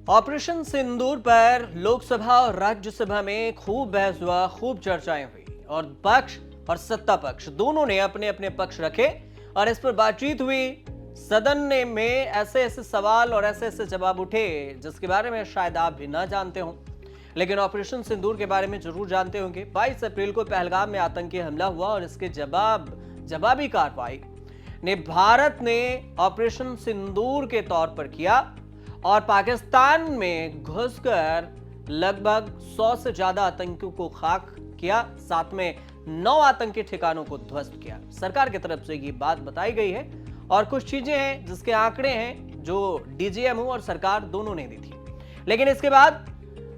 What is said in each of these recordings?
Operation सिंदूर पर लोकसभा और राज्यसभा में खूब बहस हुआ, खूब चर्चाएं हुई और पक्ष और सत्ता पक्ष दोनों ने अपने अपने पक्ष रखे और इस पर बातचीत हुई। सदन में ऐसे ऐसे सवाल और ऐसे ऐसे जवाब उठे जिसके बारे में शायद आप भी ना जानते हो, लेकिन ऑपरेशन सिंदूर के बारे में जरूर जानते होंगे। 22 अप्रैल को पहलगाम में आतंकी हमला हुआ और इसके जवाबी कार्रवाई ने भारत ने ऑपरेशन सिंदूर के तौर पर किया और पाकिस्तान में घुसकर लगभग 100 से ज्यादा आतंकियों को खाक किया, साथ में 9 आतंकी ठिकानों को ध्वस्त किया। सरकार की तरफ से ये बात बताई गई है और कुछ चीजें हैं जिसके आंकड़े हैं जो डीजीएमओ और सरकार दोनों ने दी थी। लेकिन इसके बाद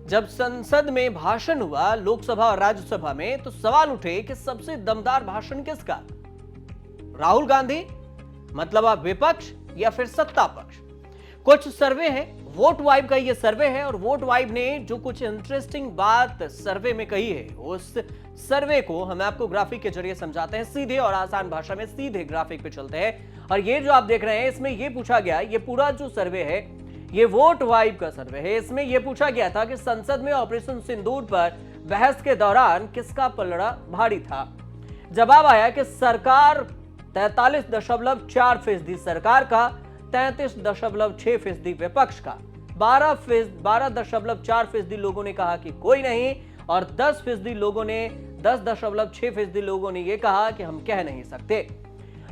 जब संसद में भाषण हुआ, लोकसभा और राज्यसभा में, तो सवाल उठे कि सबसे दमदार भाषण किसका? राहुल गांधी, मतलब आप विपक्ष, या फिर सत्ता पक्ष? कुछ सर्वे हैं, वोट वाइब का ये सर्वे है और वोट वाइब ने जो कुछ इंटरेस्टिंग बात सर्वे में कही है, उस सर्वे को हम आपको ग्राफिक के जरिए समझाते हैं, सीधे और आसान भाषा में सीधे ग्राफिक पे चलते हैं। और ये जो आप देख रहे हैं, इसमें ये पूछा गया, ये पूरा जो सर्वे है ये वोट वाइब का सर्वे है। इसमें यह पूछा गया था कि संसद में ऑपरेशन सिंदूर पर बहस के दौरान किसका पलड़ा भारी था। जवाब आया कि सरकार 43.4% सरकार का, 33.6% विपक्ष का, 12.4% लोगों ने कहा कि कोई नहीं और 10.6% लोगों ने यह कहा कि हम कह नहीं सकते।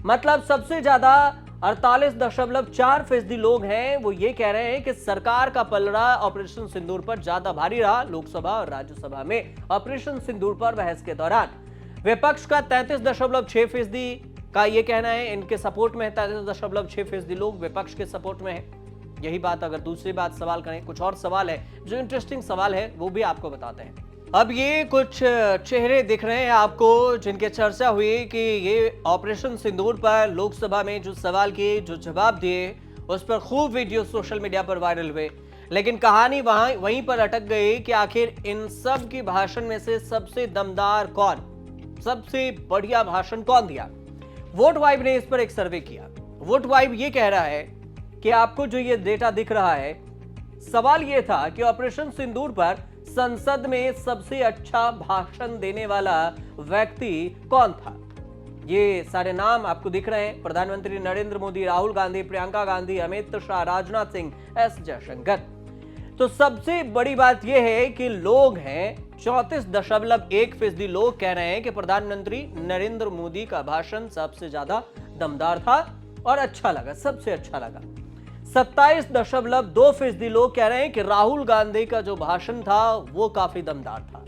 मतलब सबसे ज्यादा 48.4% लोग हैं वो ये कह रहे हैं कि सरकार का पलड़ा ऑपरेशन सिंदूर पर ज्यादा भारी रहा लोकसभा और राज्यसभा में ऑपरेशन सिंदूर पर बहस के दौरान। विपक्ष का 33.6% का ये कहना है, इनके सपोर्ट में है। 33.6% लोग विपक्ष के सपोर्ट में है। यही बात अगर दूसरी बात सवाल करें, कुछ और सवाल है जो इंटरेस्टिंग सवाल है वो भी आपको बताते हैं। अब ये कुछ चेहरे दिख रहे हैं आपको जिनके चर्चा हुई कि ये ऑपरेशन सिंदूर पर लोकसभा में जो सवाल किए, जो जवाब दिए, उस पर खूब वीडियो सोशल मीडिया पर वायरल हुए, लेकिन कहानी वहीं पर अटक गई कि आखिर इन सब की भाषण में से सबसे दमदार कौन, सबसे बढ़िया भाषण कौन दिया। वोट वाइब ने इस पर एक सर्वे किया। वोट वाइब ये कह रहा है कि आपको जो ये डेटा दिख रहा है, सवाल ये था कि ऑपरेशन सिंदूर पर संसद में सबसे अच्छा भाषण देने वाला व्यक्ति कौन था। ये सारे नाम आपको दिख रहे हैं, प्रधानमंत्री नरेंद्र मोदी, राहुल गांधी, प्रियंका गांधी, अमित शाह, राजनाथ सिंह, एस जयशंकर। तो सबसे बड़ी बात यह है कि लोग हैं 34.1% लोग कह रहे हैं कि प्रधानमंत्री नरेंद्र मोदी का भाषण सबसे ज्यादा दमदार था और अच्छा लगा, सबसे अच्छा लगा। 27.2% लोग कह रहे हैं कि राहुल गांधी का जो भाषण था वो काफी दमदार था।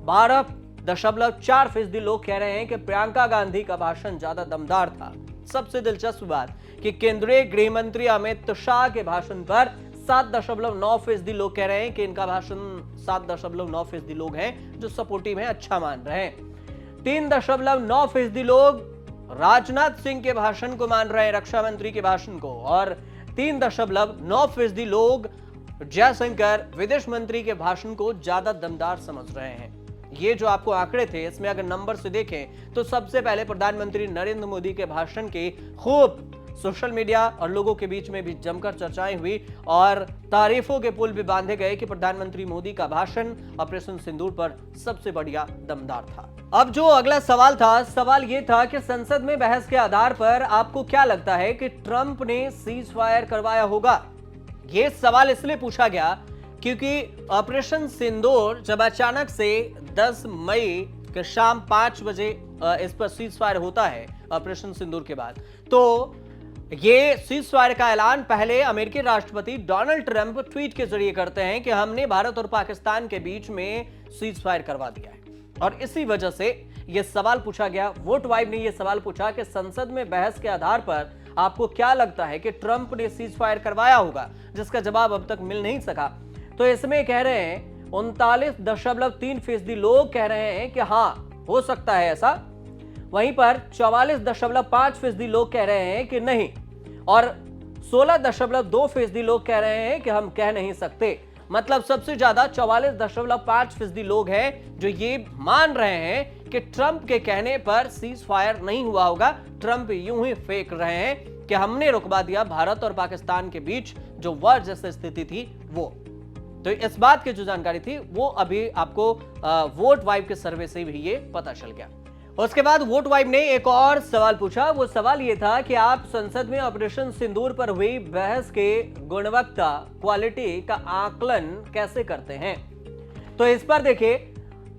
12.4% लोग कह रहे हैं कि प्रियंका गांधी का भाषण ज्यादा दमदार था। सबसे दिलचस्प बात कि केंद्रीय गृह मंत्री अमित शाह के भाषण पर 7.9% लोग कह रहे हैं कि इनका भाषण, 7.9% लोग हैं जो सपोर्टिव हैं, अच्छा मान रहे हैं। 3.9% लोग राजनाथ सिंह के भाषण को मान रहे हैं, रक्षा मंत्री के भाषण को, और 3.9% लोग जयशंकर विदेश मंत्री के भाषण को ज्यादा दमदार समझ रहे हैं। ये जो आपको आंकड़े थे, इसमें अगर नंबर से देखें तो सबसे पहले प्रधानमंत्री नरेंद्र मोदी के भाषण की खूब सोशल मीडिया और लोगों के बीच में भी जमकर चर्चाएं हुई और तारीफों के पुल भी बांधे गए कि प्रधानमंत्री मोदी का भाषण ऑपरेशन सिंदूर पर सबसे बढ़िया दमदार था। अब जो अगला सवाल था, सवाल यह था कि संसद में बहस के आधार पर आपको क्या लगता है कि ट्रंप ने सीज फायर करवाया होगा। यह सवाल इसलिए पूछा गया क्योंकि ऑपरेशन सिंदूर जब अचानक से 10 मई के शाम 5 बजे इस पर सीज फायर होता है ऑपरेशन सिंदूर के बाद, तो ये सीज फायर का ऐलान पहले अमेरिकी राष्ट्रपति डोनाल्ड ट्रंप ट्वीट के जरिए करते हैं कि हमने भारत और पाकिस्तान के बीच में सीज फायर करवा दिया है। और इसी वजह से यह सवाल पूछा गया। वोट वाइब ने यह सवाल पूछा कि संसद में बहस के आधार पर आपको क्या लगता है कि ट्रंप ने सीज फायर करवाया होगा, जिसका जवाब अब तक मिल नहीं सका। तो इसमें कह रहे हैं 39.3% लोग कह रहे हैं कि हाँ हो सकता है ऐसा, वहीं पर 44.5% लोग कह रहे हैं कि नहीं, और 16.2% लोग कह रहे हैं कि हम कह नहीं सकते। मतलब सबसे ज्यादा 44.5% लोग हैं जो ये मान रहे हैं कि ट्रंप के कहने पर सीज फायर नहीं हुआ होगा। ट्रंप यूं ही फेंक रहे हैं कि हमने रुकवा दिया भारत और पाकिस्तान के बीच जो वार जैसी स्थिति थी वो। तो इस बात की जो जानकारी थी वो अभी आपको वोट वाइब के सर्वे से भी ये पता चल गया। उसके बाद वोट वाइब ने एक और सवाल पूछा। वो सवाल ये था कि आप संसद में ऑपरेशन सिंदूर पर हुई बहस के गुणवत्ता क्वालिटी का आकलन कैसे करते हैं। तो इस पर देखिए,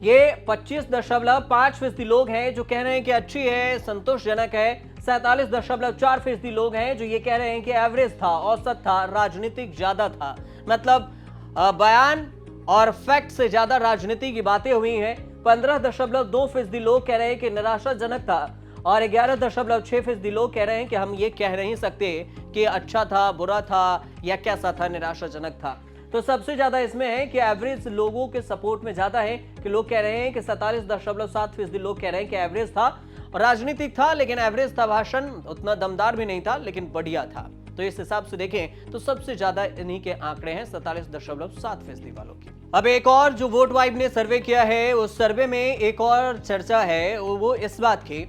ये 25.5% लोग हैं जो कह रहे हैं कि अच्छी है, संतोषजनक है। 47.4% लोग हैं जो ये कह रहे हैं कि एवरेज था, औसत था, राजनीतिक ज्यादा था। मतलब बयान और फैक्ट से ज्यादा राजनीति की बातें हुई हैं। 15.2% लोग कह रहे हैं कि निराशाजनक था और 11.6% लोग कह रहे हैं कि हम ये कह नहीं सकते कि अच्छा था, बुरा था या कैसा था, निराशाजनक था। तो सबसे ज्यादा इसमें है कि एवरेज लोगों के सपोर्ट में ज्यादा है कि लोग कह रहे हैं कि 47.7% लोग कह रहे हैं कि एवरेज था, राजनीतिक था लेकिन एवरेज था, भाषण उतना दमदार भी नहीं था लेकिन बढ़िया था। तो इस हिसाब से देखें तो सबसे ज्यादा इन्हीं के आंकड़े हैं 47.7% वालों की। अब एक और जो वोट वाइब ने सर्वे किया है, उस सर्वे में एक और चर्चा है वो इस बात की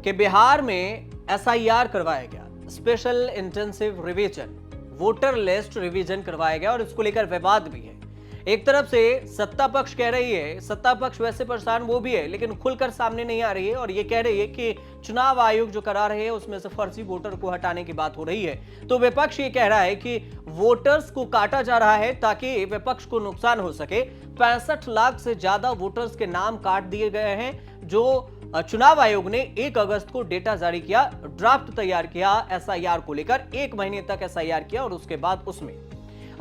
कि बिहार में SIR करवाया गया, special intensive revision, voter list revision करवाया गया और इसको लेकर विवाद भी है। एक तरफ से सत्ता पक्ष कह रही है, सत्ता पक्ष वैसे परेशान वो भी है लेकिन खुलकर सामने नहीं आ रही है और ये कह रही है कि चुनाव आयोग जो करा रहे हैं उसमें से फर्जी वोटर को हटाने की बात हो रही है। तो विपक्ष ये कह रहा है कि वोटर्स को काटा जा रहा है ताकि विपक्ष को नुकसान हो सके। 65 लाख से ज्यादा वोटर्स के नाम काट दिए गए हैं जो चुनाव आयोग ने 1 अगस्त को डेटा जारी किया, ड्राफ्ट तैयार किया SIR को लेकर, 1 महीने तक SIR किया और उसके बाद उसमें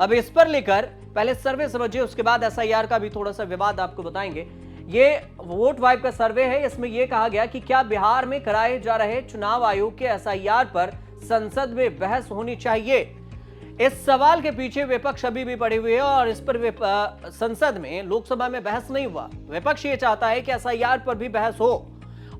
अब इस पर लेकर पहले सर्वे समझिए, उसके बाद SIR का भी थोड़ा सा विवाद आपको बताएंगे। ये वोट वाइब का सर्वे है, इसमें यह कहा गया कि क्या बिहार में कराए जा रहे चुनाव आयोग के SIR पर संसद में बहस होनी चाहिए। इस सवाल के पीछे विपक्ष अभी भी पड़े हुए है और इस पर संसद में, लोकसभा में बहस नहीं हुआ। विपक्ष ये चाहता है कि SIR पर भी बहस हो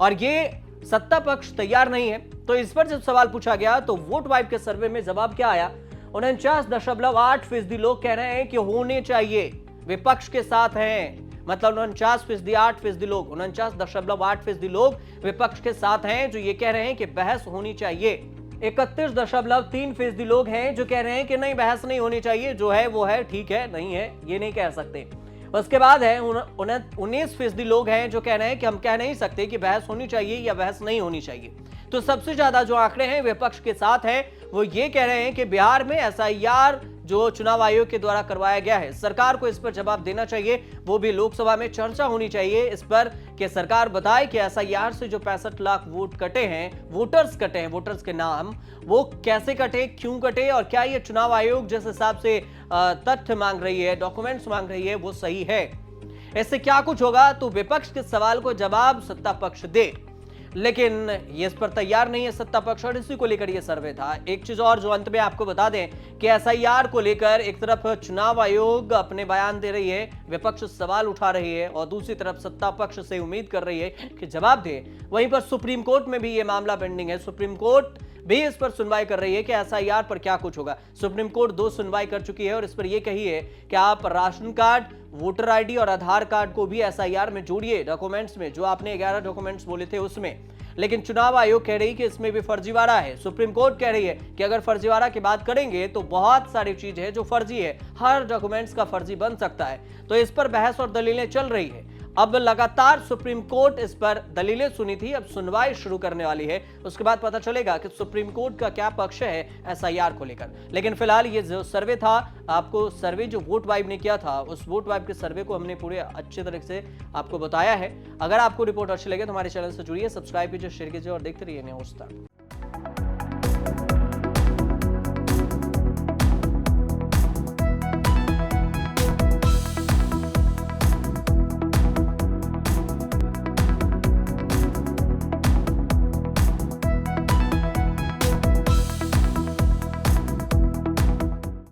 और ये सत्ता पक्ष तैयार नहीं है। तो इस पर जब सवाल पूछा गया तो वोट वाइब के सर्वे में जवाब क्या आया, 49.8% लोग कह रहे हैं कि होने चाहिए, विपक्ष के साथ हैं। मतलब 49%, लोग 49.8% लोग विपक्ष के साथ हैं जो ये कह रहे हैं कि बहस होनी चाहिए। 31.3% लोग हैं जो कह रहे हैं कि नहीं, बहस नहीं होनी चाहिए, जो है वो है, ठीक है, नहीं है ये नहीं कह सकते। उसके बाद है 19% लोग हैं जो कह रहे हैं कि हम कह नहीं सकते कि बहस होनी चाहिए या बहस नहीं होनी चाहिए। तो सबसे ज्यादा जो आंकड़े हैं विपक्ष के साथ है, वो ये कह रहे हैं कि बिहार में SIR जो चुनाव आयोग के द्वारा करवाया गया है, सरकार को इस पर जवाब देना चाहिए, वो भी लोकसभा में चर्चा होनी चाहिए इस पर कि सरकार बताए कि SIR से जो 65 लाख वोट कटे हैं, वोटर्स कटे हैं, वोटर्स के नाम, वो कैसे कटे, क्यों कटे और क्या ये चुनाव आयोग जिस हिसाब से तथ्य मांग रही है, डॉक्यूमेंट्स मांग रही है, वो सही है। इससे क्या कुछ होगा। तो विपक्ष के सवाल को जवाब सत्ता पक्ष दे, लेकिन ये इस पर तैयार नहीं है सत्ता पक्ष और इसी को लेकर ये सर्वे था। एक चीज और जो अंत में आपको बता दें कि SIR को लेकर एक तरफ चुनाव आयोग अपने बयान दे रही है, विपक्ष सवाल उठा रही है और दूसरी तरफ सत्ता पक्ष से उम्मीद कर रही है कि जवाब दे। वहीं पर सुप्रीम कोर्ट में भी ये मामला पेंडिंग है, सुप्रीम कोर्ट भी इस पर सुनवाई कर रही है कि SIR पर क्या कुछ होगा। सुप्रीम कोर्ट 2 सुनवाई कर चुकी है और इस पर यह कही है कि आप राशन कार्ड, वोटर ID और आधार कार्ड को भी SIR में जोड़िए, डॉक्यूमेंट्स में, जो आपने 11 डॉक्यूमेंट्स बोले थे उसमें। लेकिन चुनाव आयोग कह रही कि इसमें भी फर्जीवाड़ा है। सुप्रीम कोर्ट कह रही है कि अगर फर्जीवाड़ा की बात करेंगे तो बहुत सारी चीज है जो फर्जी है, हर डॉक्यूमेंट्स का फर्जी बन सकता है। तो इस पर बहस और दलीलें चल रही है। अब लगातार सुप्रीम कोर्ट इस पर दलीलें सुनी थी, अब सुनवाई शुरू करने वाली है, उसके बाद पता चलेगा कि सुप्रीम कोर्ट का क्या पक्ष है SIR को लेकर। लेकिन फिलहाल ये जो सर्वे था, आपको सर्वे जो वोट वाइब ने किया था, उस वोट वाइब के सर्वे को हमने पूरे अच्छे तरीके से आपको बताया है। अगर आपको रिपोर्ट अच्छी लगे तो हमारे चैनल से जुड़िए, सब्सक्राइब कीजिए, शेयर कीजिए और देखते रहिए न्यूज़ तक।